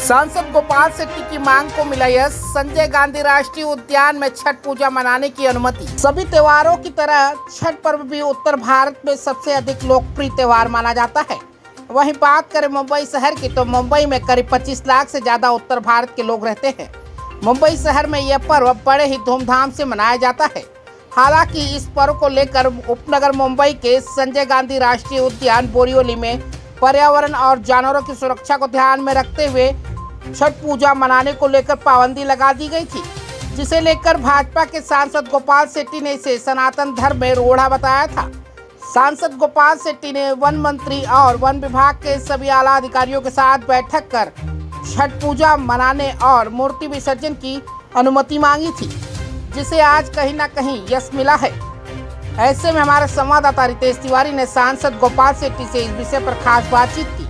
सांसद गोपाल शेट्टी की मांग को मिला यश। संजय गांधी राष्ट्रीय उद्यान में छठ पूजा मनाने की अनुमति। सभी त्योहारों की तरह छठ पर्व भी उत्तर भारत में सबसे अधिक लोकप्रिय त्योहार माना जाता है। वहीं बात करें मुंबई शहर की तो मुंबई में करीब 25 लाख से ज्यादा उत्तर भारत के लोग रहते हैं। मुंबई शहर में यह पर्व बड़े ही धूमधाम से मनाया जाता है। हालांकि इस पर्व को लेकर उपनगर मुंबई के संजय गांधी राष्ट्रीय उद्यान बोरिवली में पर्यावरण और जानवरों की सुरक्षा को ध्यान में रखते हुए छठ पूजा मनाने को लेकर पाबंदी लगा दी गई थी, जिसे लेकर भाजपा के सांसद गोपाल शेट्टी ने इसे सनातन धर्म में रोड़ा बताया था। सांसद गोपाल शेट्टी ने वन मंत्री और वन विभाग के सभी आला अधिकारियों के साथ बैठक कर छठ पूजा मनाने और मूर्ति विसर्जन की अनुमति मांगी थी, जिसे आज कहीं न कहीं यश मिला है। ऐसे में हमारे संवाददाता रितेश तिवारी ने सांसद गोपाल शेट्टी से इस विषय पर खास बातचीत की।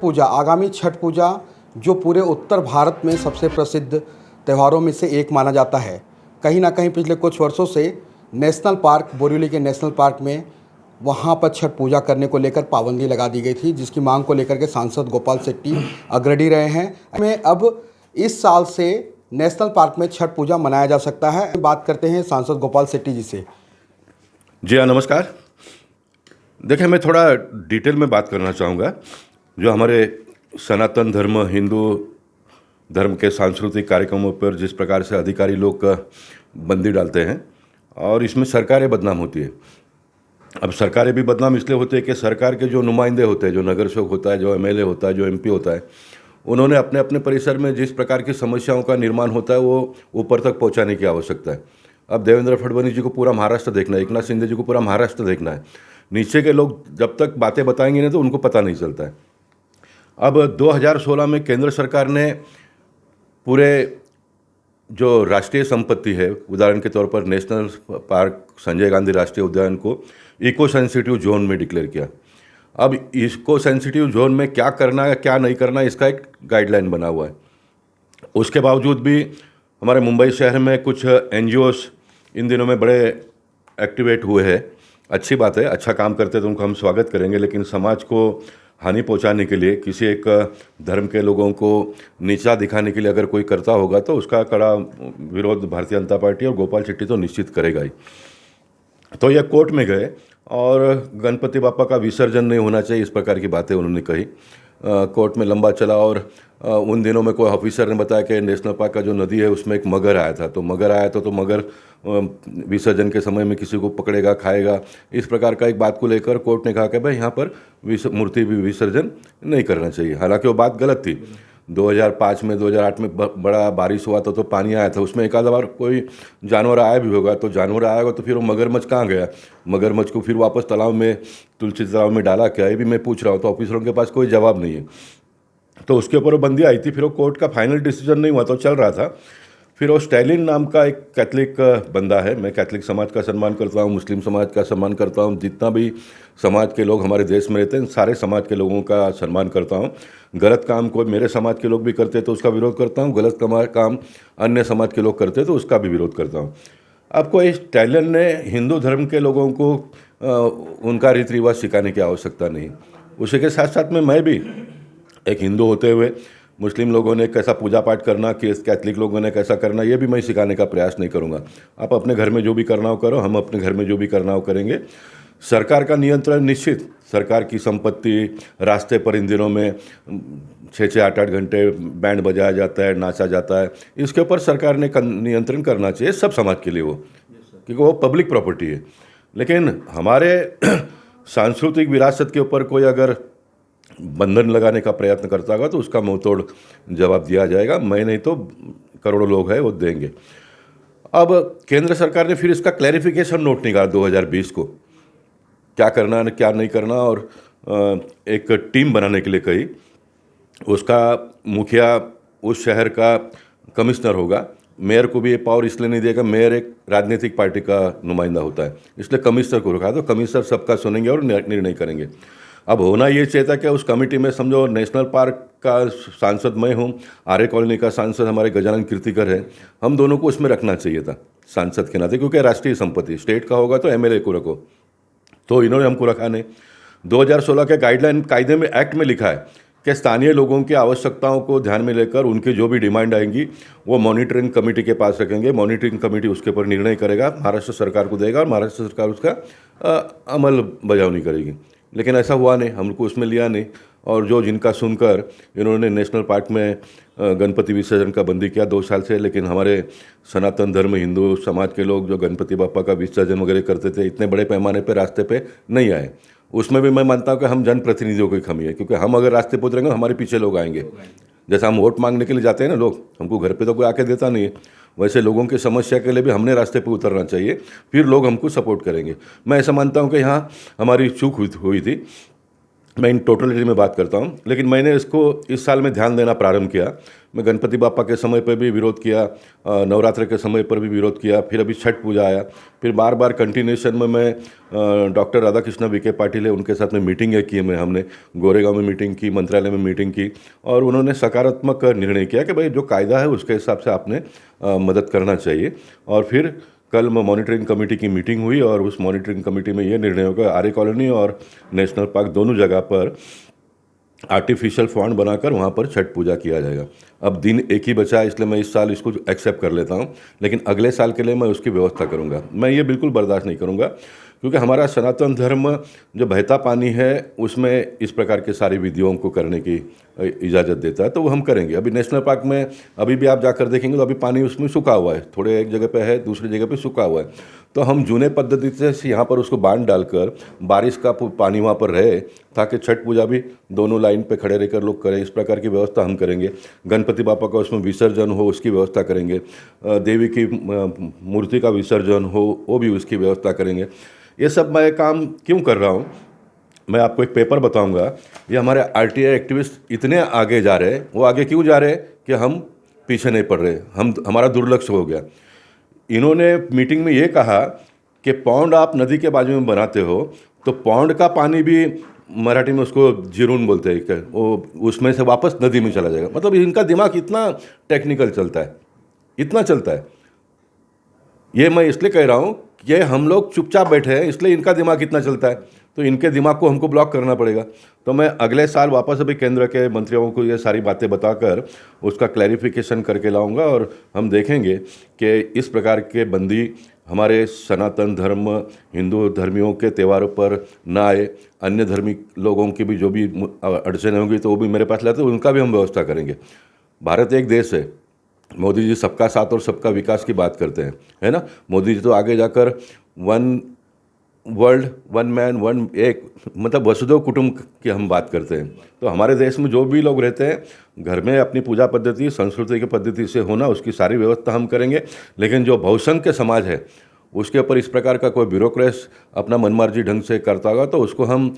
पूजा आगामी छठ पूजा जो पूरे उत्तर भारत में सबसे प्रसिद्ध त्योहारों में से एक माना जाता है। कहीं ना कहीं पिछले कुछ वर्षों से नेशनल पार्क बोरिवली के नेशनल पार्क में वहाँ पर छठ पूजा करने को लेकर पाबंदी लगा दी गई थी, जिसकी मांग को लेकर के सांसद गोपाल शेट्टी अग्रणी रहे हैं। में अब इस साल से नेशनल पार्क में छठ पूजा मनाया जा सकता है। बात करते हैं सांसद गोपाल शेट्टी जी से। जी हाँ, नमस्कार। देखिए, मैं थोड़ा डिटेल में बात करना चाहूँगा। जो हमारे सनातन धर्म, हिंदू धर्म के सांस्कृतिक कार्यक्रमों पर जिस प्रकार से अधिकारी लोग बंदी डालते हैं और इसमें सरकारें बदनाम होती है। अब सरकारें भी बदनाम इसलिए होती है कि सरकार के जो नुमाइंदे होते हैं, जो नगर सेवक होता है, जो एमएलए होता है, जो एमपी होता है, उन्होंने अपने अपने परिसर में जिस प्रकार की समस्याओं का निर्माण होता है वो ऊपर तक पहुँचाने की आवश्यकता है। अब देवेंद्र फडणवीस जी को पूरा महाराष्ट्र देखना है, एकनाथ शिंदे जी को पूरा महाराष्ट्र देखना है। नीचे के लोग जब तक बातें बताएंगे नहीं तो उनको पता नहीं चलता है। अब 2016 में केंद्र सरकार ने पूरे जो राष्ट्रीय संपत्ति है, उदाहरण के तौर पर नेशनल पार्क संजय गांधी राष्ट्रीय उद्यान को इको सेंसिटिव जोन में डिक्लेयर किया। अब इको सेंसिटिव जोन में क्या करना है, क्या नहीं करना, इसका एक गाइडलाइन बना हुआ है। उसके बावजूद भी हमारे मुंबई शहर में कुछ एनजीओस इन दिनों में बड़े एक्टिवेट हुए हैं। अच्छी बात है, अच्छा काम करते तो उनको हम स्वागत करेंगे, लेकिन समाज को हानि पहुंचाने के लिए, किसी एक धर्म के लोगों को नीचा दिखाने के लिए अगर कोई करता होगा तो उसका कड़ा विरोध भारतीय जनता पार्टी और गोपाल शेट्टी तो निश्चित करेगा ही। तो यह कोर्ट में गए और गणपति बापा का विसर्जन नहीं होना चाहिए, इस प्रकार की बातें उन्होंने कही। कोर्ट में लंबा चला और उन दिनों में कोई ऑफिसर ने बताया कि नेशनल पार्क का जो नदी है उसमें एक मगर आया था, तो मगर आया था तो मगर विसर्जन के समय में किसी को पकड़ेगा, खाएगा, इस प्रकार का एक बात को लेकर कोर्ट ने कहा कि भाई यहाँ पर मूर्ति भी विसर्जन नहीं करना चाहिए। हालांकि वो बात गलत थी। 2005 में 2008 में बड़ा बारिश हुआ तो पानी आया था, उसमें एक आधा बार कोई जानवर आया भी होगा, तो जानवर आया होगा तो फिर वो मगरमच्छ कहाँ गया? मगरमच्छ को फिर वापस तालाब में, तुलसी तालाब में डाला क्या? ये भी मैं पूछ रहा हूँ। तो ऑफिसरों के पास कोई जवाब नहीं है। तो उसके ऊपर वो बंदी आई थी। फिर वो कोर्ट का फाइनल डिसीजन नहीं हुआ तो चल रहा था। फिर वो स्टैलिन नाम का एक कैथलिक बंदा है। मैं कैथलिक समाज का सम्मान करता हूँ, मुस्लिम समाज का सम्मान करता हूँ, जितना भी समाज के लोग हमारे देश में रहते हैं सारे समाज के लोगों का सम्मान करता हूँ। गलत काम कोई मेरे समाज के लोग भी करते तो उसका विरोध करता हूँ, गलत काम अन्य समाज के लोग करते तो उसका भी विरोध करता हूँ। अब कोई स्टैलिन ने हिंदू धर्म के लोगों को उनका रीति रिवाज सिखाने की आवश्यकता नहीं। उसी के साथ साथ में मैं भी एक हिंदू होते हुए मुस्लिम लोगों ने कैसा पूजा पाठ करना, कैथलिक लोगों ने कैसा करना, ये भी मैं सिखाने का प्रयास नहीं करूँगा। आप अपने घर में जो भी करना हो करो, हम अपने घर में जो भी करना हो करेंगे। सरकार का नियंत्रण निश्चित, सरकार की संपत्ति, रास्ते पर इन दिनों में 6-6, 8-8 घंटे बैंड बजाया जाता है, नाचा जाता है, इसके ऊपर सरकार ने नियंत्रण करना चाहिए सब समाज के लिए वो, क्योंकि वो पब्लिक प्रॉपर्टी है। लेकिन हमारे सांस्कृतिक विरासत के ऊपर कोई अगर बंधन लगाने का प्रयत्न करता होगा तो उसका मुंहतोड़ जवाब दिया जाएगा। मैं नहीं तो करोड़ों लोग हैं वो देंगे। अब केंद्र सरकार ने फिर इसका क्लैरिफिकेशन नोट निकाला 2020 को, क्या करना है क्या नहीं करना, और एक टीम बनाने के लिए कही। उसका मुखिया उस शहर का कमिश्नर होगा। मेयर को भी ये पावर इसलिए नहीं देगा, मेयर एक राजनीतिक पार्टी का नुमाइंदा होता है, इसलिए कमिश्नर को रखा। तो कमिश्नर सबका सुनेंगे और निर्णय करेंगे। अब होना ये चाहिए था कि उस कमेटी में समझो नेशनल पार्क का सांसद मैं हूँ, आर्य कॉलोनी का सांसद हमारे गजानन कीर्तिकर है, हम दोनों को उसमें रखना चाहिए था सांसद के नाते, क्योंकि राष्ट्रीय संपत्ति स्टेट का होगा तो एमएलए को रखो। तो इन्होंने हमको रखा नहीं। 2016 के गाइडलाइन कायदे में, एक्ट में लिखा है कि स्थानीय लोगों की आवश्यकताओं को ध्यान में लेकर उनकी जो भी डिमांड आएंगी वो मॉनिटरिंग कमेटी के पास रखेंगे। मॉनिटरिंग कमेटी उसके ऊपर निर्णय करेगा, महाराष्ट्र सरकार को देगा और महाराष्ट्र सरकार उसका अमल बजावनी करेगी। लेकिन ऐसा हुआ नहीं, हमको उसमें लिया नहीं। और जो जिनका सुनकर इन्होंने नेशनल पार्क में गणपति विसर्जन का बंदी किया 2 साल से, लेकिन हमारे सनातन धर्म हिंदू समाज के लोग जो गणपति बापा का विसर्जन वगैरह करते थे इतने बड़े पैमाने पे रास्ते पे नहीं आए। उसमें भी मैं मानता हूँ कि हम जनप्रतिनिधियों की कमी है, क्योंकि हम अगर रास्ते पर उतरेंगे हमारे पीछे लोग आएंगे। जैसा हम वोट मांगने के लिए जाते हैं ना लोग, हमको घर पे तो कोई आके देता नहीं है, वैसे लोगों की समस्या के लिए भी हमने रास्ते पे उतरना चाहिए, फिर लोग हमको सपोर्ट करेंगे। मैं ऐसा मानता हूँ कि यहाँ हमारी चूक हुई थी। मैं इन टोटलिटी में बात करता हूँ, लेकिन मैंने इसको इस साल में ध्यान देना प्रारंभ किया। मैं गणपति बापा के समय पर भी विरोध किया, नवरात्र के समय पर भी विरोध किया, फिर अभी छठ पूजा आया, फिर बार बार कंटिन्यूशन में मैं डॉक्टर राधाकृष्ण विखे पाटिल है उनके साथ में मीटिंगें की। हमने गोरेगांव में मीटिंग की, मंत्रालय में मीटिंग की, और उन्होंने सकारात्मक निर्णय किया कि भाई जो कायदा है उसके हिसाब से आपने मदद करना चाहिए। और फिर कल मॉनिटरिंग कमेटी की मीटिंग हुई और उस मॉनिटरिंग कमेटी में ये निर्णय होगा आर्य कॉलोनी और नेशनल पार्क दोनों जगह पर आर्टिफिशियल फॉन्ड बनाकर वहाँ पर छठ पूजा किया जाएगा। अब दिन एक ही बचा है, इसलिए मैं इस साल इसको एक्सेप्ट कर लेता हूँ, लेकिन अगले साल के लिए मैं उसकी व्यवस्था करूँगा। मैं ये बिल्कुल बर्दाश्त नहीं करूँगा, क्योंकि हमारा सनातन धर्म जो बहता पानी है उसमें इस प्रकार के सारी विधियों को करने की इजाज़त देता है, तो वो हम करेंगे। अभी नेशनल पार्क में अभी भी आप जाकर देखेंगे तो अभी पानी उसमें सूखा हुआ है, थोड़े एक जगह पे है, दूसरी जगह पे सूखा हुआ है। तो हम जूने पद्धति से यहाँ पर उसको बांध डालकर बारिश का पानी वहाँ पर रहे, ताकि छठ पूजा भी दोनों लाइन पे खड़े रहकर लोग करें, इस प्रकार की व्यवस्था हम करेंगे। गणपति बापा का उसमें विसर्जन हो उसकी व्यवस्था करेंगे, देवी की मूर्ति का विसर्जन हो वो भी उसकी व्यवस्था करेंगे। ये सब मैं काम क्यों कर रहा हूँ, मैं आपको एक पेपर बताऊंगा। ये हमारे आरटीआई एक्टिविस्ट इतने आगे जा रहे हैं, वो आगे क्यों जा रहे हैं कि हम पीछे नहीं पड़ रहे, हमारा दुर्लक्ष्य हो गया। इन्होंने मीटिंग में ये कहा कि पौंड आप नदी के बाजू में बनाते हो तो पौंड का पानी भी, मराठी में उसको जिरून बोलते हैं, कि वो उसमें से वापस नदी में चला जाएगा। मतलब इनका दिमाग इतना टेक्निकल चलता है, इतना चलता है। ये मैं इसलिए कह रहा हूँ कि हम लोग चुपचाप बैठे हैं, इसलिए इनका दिमाग इतना चलता है, तो इनके दिमाग को हमको ब्लॉक करना पड़ेगा। तो मैं अगले साल वापस अभी केंद्र के मंत्रियों को ये सारी बातें बताकर उसका क्लैरिफिकेशन करके लाऊंगा, और हम देखेंगे कि इस प्रकार के बंदी हमारे सनातन धर्म हिंदू धर्मियों के त्योहारों पर ना आए। अन्य धर्मी लोगों की भी जो भी अड़चनें होंगी तो वो भी मेरे पास लाते, उनका भी हम व्यवस्था करेंगे। भारत एक देश है, मोदी जी सबका साथ और सबका विकास की बात करते हैं, है ना। मोदी जी तो आगे जाकर one world one man one एक, मतलब वसुधैव कुटुंब की हम बात करते हैं। तो हमारे देश में जो भी लोग रहते हैं घर में अपनी पूजा पद्धति संस्कृति की पद्धति से होना, उसकी सारी व्यवस्था हम करेंगे। लेकिन जो बहुसंख्य समाज है उसके ऊपर इस प्रकार का कोई ब्यूरोक्रेट अपना मनमर्जी ढंग से करता होगा तो उसको हम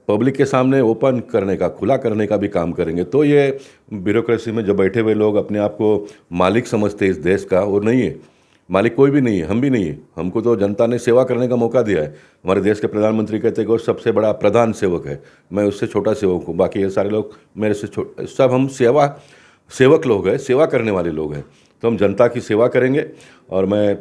पब्लिक के सामने ओपन करने का, खुला करने का भी काम करेंगे। तो ये ब्यूरोक्रेसी में जो बैठे हुए लोग अपने आप को मालिक समझते इस देश का, वो नहीं है। मालिक कोई भी नहीं है, हम भी नहीं है। हमको तो जनता ने सेवा करने का मौका दिया है। हमारे देश के प्रधानमंत्री कहते हैं कि वो सबसे बड़ा प्रधान सेवक है, मैं उससे छोटा सेवक हूँ, बाकी ये सारे लोग मेरे से सब हम सेवक लोग हैं, सेवा करने वाले लोग हैं। तो हम जनता की सेवा करेंगे। और मैं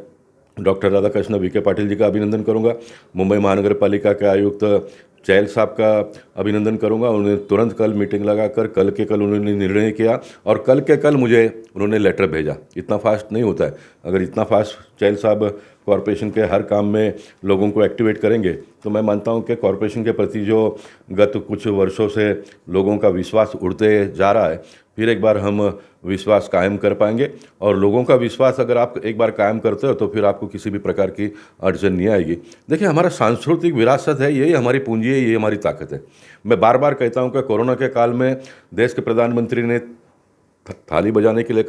डॉक्टर राधाकृष्ण विखे पाटिल जी का अभिनंदन करूंगा, मुंबई महानगर पालिका के आयुक्त चैल साहब का अभिनंदन करूंगा। उन्होंने तुरंत कल मीटिंग लगाकर कल के कल उन्होंने निर्णय किया और कल के कल मुझे उन्होंने लेटर भेजा। इतना फास्ट नहीं होता है, अगर इतना फास्ट चैल साहब कॉरपोरेशन के हर काम में लोगों को एक्टिवेट करेंगे तो मैं मानता हूं कि कॉरपोरेशन के प्रति जो गत कुछ वर्षों से लोगों का विश्वास उड़ते जा रहा है, फिर एक बार हम विश्वास कायम कर पाएंगे। और लोगों का विश्वास अगर आप एक बार कायम करते हो तो फिर आपको किसी भी प्रकार की अड़चन नहीं आएगी। देखिए, हमारा सांस्कृतिक विरासत है, यही हमारी पूंजी है, यही हमारी ताकत है। मैं बार बार कहता हूँ कि कोरोना के काल में देश के प्रधानमंत्री ने थाली बजाने के लिए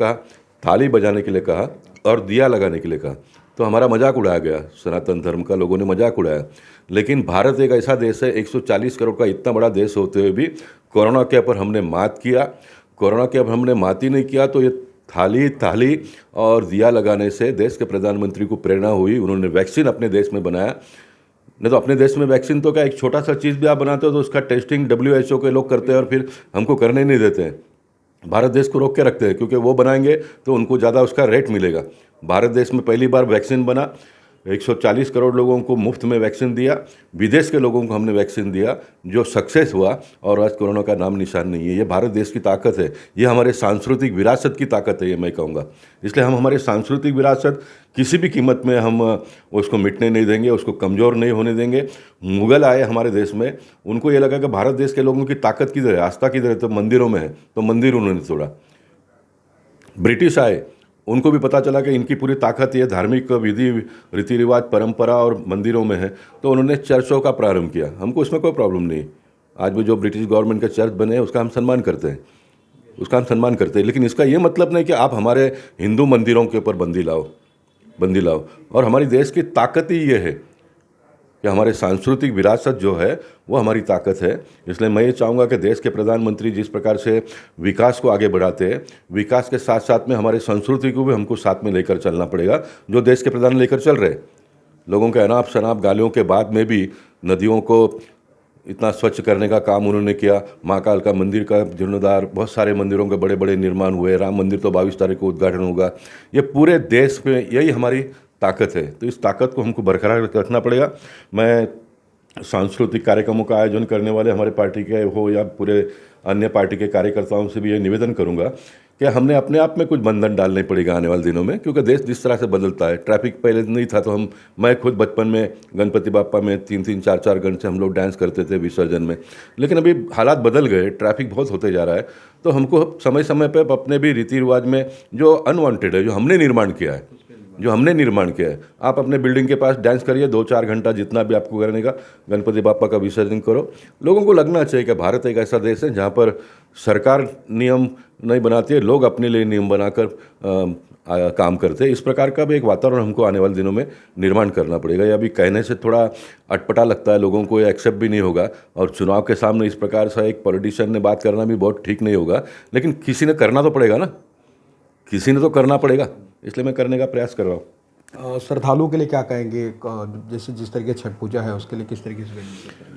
कहा और दिया लगाने के लिए कहा, तो हमारा मजाक उड़ाया गया, सनातन धर्म का लोगों ने मजाक उड़ाया। लेकिन भारत एक ऐसा देश है, 140 करोड़ का इतना बड़ा देश होते हुए भी कोरोना के ऊपर हमने मात किया। कोरोना के ऊपर हमने मात ही नहीं किया तो ये थाली और दिया लगाने से देश के प्रधानमंत्री को प्रेरणा हुई। उन्होंने वैक्सीन अपने देश में बनाया। नहीं तो अपने देश में वैक्सीन तो क्या, एक छोटा सा चीज़ भी आप बनाते हो तो उसका टेस्टिंग WHO के लोग करते हैं और फिर हमको करने नहीं देते हैं। भारत देश को रोक के रखते हैं, क्योंकि वो बनाएंगे तो उनको ज़्यादा उसका रेट मिलेगा। भारत देश में पहली बार वैक्सीन बना, 140 करोड़ लोगों को मुफ्त में वैक्सीन दिया, विदेश के लोगों को हमने वैक्सीन दिया, जो सक्सेस हुआ, और आज कोरोना का नाम निशान नहीं है। ये भारत देश की ताकत है, ये हमारे सांस्कृतिक विरासत की ताकत है, ये मैं कहूँगा। इसलिए हम हमारे सांस्कृतिक विरासत किसी भी कीमत में हम उसको मिटने नहीं देंगे, उसको कमज़ोर नहीं होने देंगे। मुग़ल आए हमारे देश में, उनको ये लगा कि भारत देश के लोगों की ताकत किधर है, आस्था किधर है, तो मंदिरों में है, तो मंदिर उन्होंने तोड़ा। ब्रिटिश आए, उनको भी पता चला कि इनकी पूरी ताकत ये धार्मिक विधि रीति रिवाज परंपरा और मंदिरों में है, तो उन्होंने चर्चों का प्रारंभ किया। हमको इसमें कोई प्रॉब्लम नहीं। आज भी जो ब्रिटिश गवर्नमेंट के चर्च बने हैं उसका हम सम्मान करते हैं, लेकिन इसका ये मतलब नहीं कि आप हमारे हिंदू मंदिरों के ऊपर बंदी लाओ। और हमारी देश की ताकत ही ये है कि हमारे सांस्कृतिक विरासत जो है वो हमारी ताकत है। इसलिए मैं ये चाहूँगा कि देश के प्रधानमंत्री जिस प्रकार से विकास को आगे बढ़ाते हैं, विकास के साथ साथ में हमारे संस्कृति को भी हमको साथ में लेकर चलना पड़ेगा, जो देश के प्रधान लेकर चल रहे हैं। लोगों के अनाप शनाप गालियों के बाद में भी नदियों को इतना स्वच्छ करने का काम उन्होंने किया। महाकाल का मंदिर का जीर्णोद्धार, बहुत सारे मंदिरों के बड़े बड़े निर्माण हुए। राम मंदिर तो 22 तारीख को उद्घाटन होगा। ये पूरे देश में यही हमारी ताकत है, तो इस ताकत को हमको बरकरार रखना पड़ेगा। मैं सांस्कृतिक कार्यक्रमों का आयोजन करने वाले हमारे पार्टी के हो या पूरे अन्य पार्टी के कार्यकर्ताओं से भी ये निवेदन करूंगा कि हमने अपने आप में कुछ बंधन डालने पड़ेगा आने वाले दिनों में, क्योंकि देश जिस तरह से बदलता है। ट्रैफिक पहले नहीं था, तो मैं खुद बचपन में गणपति बापा में 3-3, 4-4 घंटे हम लोग डांस करते थे विसर्जन में, लेकिन अभी हालात बदल गए, ट्रैफिक बहुत होते जा रहा है। तो हमको समय समय पर अपने भी रीति रिवाज में जो अनवांटेड है, जो हमने निर्माण किया है, आप अपने बिल्डिंग के पास डांस करिए 2-4 घंटा, जितना भी आपको करने का, गणपति बापा का विसर्जन करो। लोगों को लगना चाहिए कि भारत एक ऐसा देश है जहाँ पर सरकार नियम नहीं बनाती है, लोग अपने लिए नियम बनाकर काम करते हैं। इस प्रकार का भी एक वातावरण हमको आने वाले दिनों में निर्माण करना पड़ेगा। ये अभी कहने से थोड़ा अटपटा लगता है लोगों को, ये एक्सेप्ट भी नहीं होगा, और चुनाव के सामने इस प्रकार से एक पॉलिटिशियन ने बात करना भी बहुत ठीक नहीं होगा, लेकिन किसी ने करना तो पड़ेगा ना, किसी ने तो करना पड़ेगा, इसलिए मैं करने का प्रयास कर रहा हूँ। श्रद्धालुओं के लिए क्या कहेंगे, जैसे जिस तरीके छठ पूजा है उसके लिए किस तरीके से?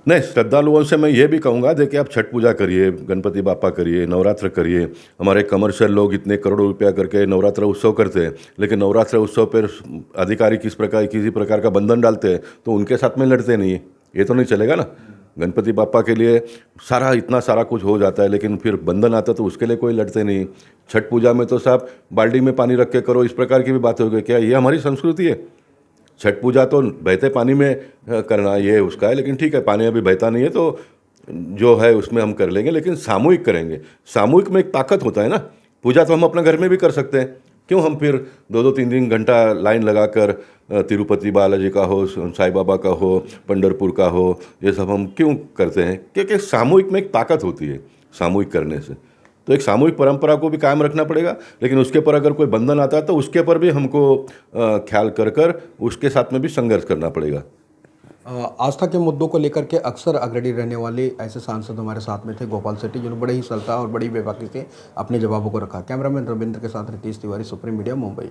नहीं, श्रद्धालुओं से मैं ये भी कहूँगा, देखिए आप छठ पूजा करिए, गणपति बापा करिए, नवरात्र करिए। हमारे कमर्शियल लोग इतने करोड़ों रुपया करके नवरात्र उत्सव करते हैं, लेकिन नवरात्र उत्सव पर अधिकारी किसी प्रकार का बंधन डालते हैं तो उनके साथ में लड़ते नहीं है, ये तो नहीं चलेगा ना। गणपति बापा के लिए इतना सारा कुछ हो जाता है, लेकिन फिर बंधन आता तो उसके लिए कोई लड़ते नहीं। छठ पूजा में तो साहब बाल्टी में पानी रख के करो, इस प्रकार की भी बात हो गई। क्या ये हमारी संस्कृति है? छठ पूजा तो बहते पानी में करना ये उसका है, लेकिन ठीक है, पानी अभी बहता नहीं है तो जो है उसमें हम कर लेंगे, लेकिन सामूहिक करेंगे। सामूहिक में एक ताकत होता है ना। पूजा तो हम अपने घर में भी कर सकते हैं, क्यों हम फिर 2-2, 3-3 घंटा लाइन लगाकर तिरुपति बालाजी का हो, साईं बाबा का हो, पंढरपुर का हो, ये सब हम क्यों करते हैं? क्योंकि सामूहिक में एक ताकत होती है सामूहिक करने से। तो एक सामूहिक परंपरा को भी कायम रखना पड़ेगा, लेकिन उसके ऊपर अगर कोई बंधन आता है तो उसके ऊपर भी हमको ख्याल कर उसके साथ में भी संघर्ष करना पड़ेगा। आस्था के मुद्दों को लेकर के अक्सर अग्रणी रहने वाले ऐसे सांसद हमारे साथ में थे गोपाल सेठी, जिन्होंने बड़े ही सरलता और बड़ी बेबाकी से अपने जवाबों को रखा। कैमरामैन रविंद्र के साथ रितेश तिवारी, सुप्रीम मीडिया, मुंबई।